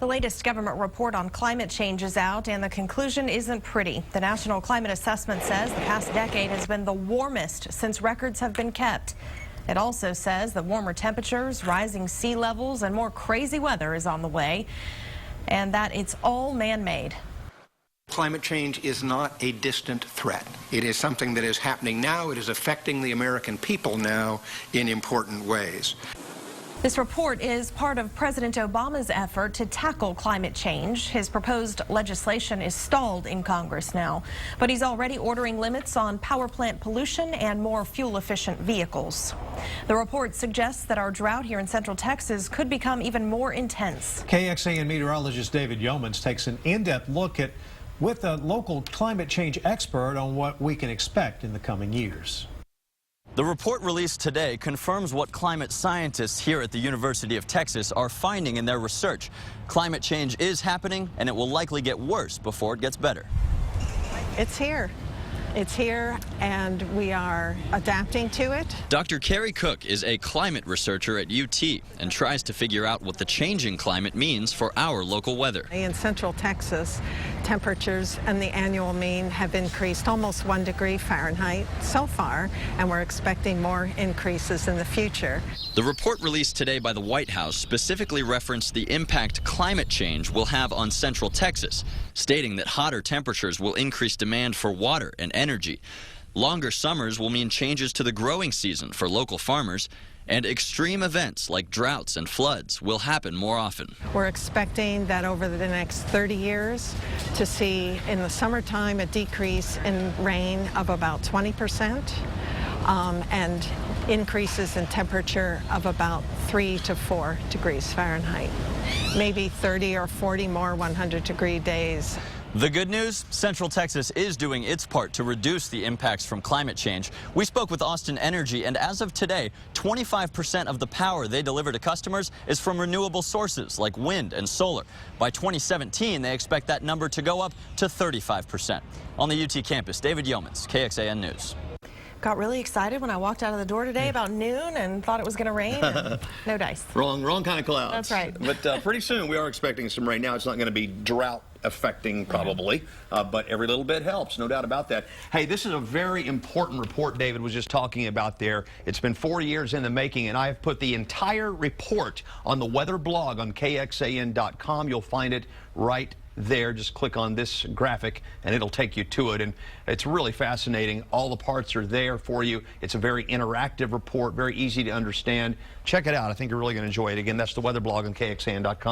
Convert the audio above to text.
The latest government report on climate change is out, and the conclusion isn't pretty. The National Climate Assessment says the past decade has been the warmest since records have been kept. It also says that warmer temperatures, rising sea levels, and more crazy weather is on the way, and that it's all man-made. Climate change is not a distant threat. It is something that is happening now. It is affecting the American people now in important ways. This report is part of President Obama's effort to tackle climate change. His proposed legislation is stalled in Congress now, but he's already ordering limits on power plant pollution and more fuel-efficient vehicles. The report suggests that our drought here in Central Texas could become even more intense. KXAN meteorologist David Yeomans takes an in-depth look with a local climate change expert on what we can expect in the coming years. The report released today confirms what climate scientists here at the University of Texas are finding in their research. Climate change is happening, and it will likely get worse before it gets better. It's here. It's here, and we are adapting to it. Dr. Carrie Cook is a climate researcher at UT and tries to figure out what the changing climate means for our local weather. In Central Texas, temperatures and the annual mean have increased almost 1 degree Fahrenheit so far, and we're expecting more increases in the future. The report released today by the White House specifically referenced the impact climate change will have on Central Texas, stating that hotter temperatures will increase demand for water and energy. Longer summers will mean changes to the growing season for local farmers, and extreme events like droughts and floods will happen more often. We're expecting that over the next 30 years to see in the summertime a decrease in rain of about 20%, and increases in temperature of about 3 to 4 degrees Fahrenheit. Maybe 30 or 40 more 100-degree days. The good news, Central Texas is doing its part to reduce the impacts from climate change. We spoke with Austin Energy, and as of today, 25% of the power they deliver to customers is from renewable sources like wind and solar. By 2017, they expect that number to go up to 35%. On the UT campus, David Yeomans, KXAN News. Got really excited when I walked out of the door today about noon and thought it was going to rain. No dice. Wrong kind of clouds. That's right. But pretty soon we are expecting some rain. Now it's not going to be drought affecting probably, but every little bit helps, no doubt about that. Hey, this is a very important report David was just talking about there. It's been 4 years in the making, and I have put the entire report on the weather blog on KXAN.com. You'll find it right there. Just click on this graphic and it'll take you to it, and it's really fascinating. All the parts are there for you. It's a very interactive report, very easy to understand. Check it out. I think you're really going to enjoy it. Again, that's the weather blog on KXAN.com.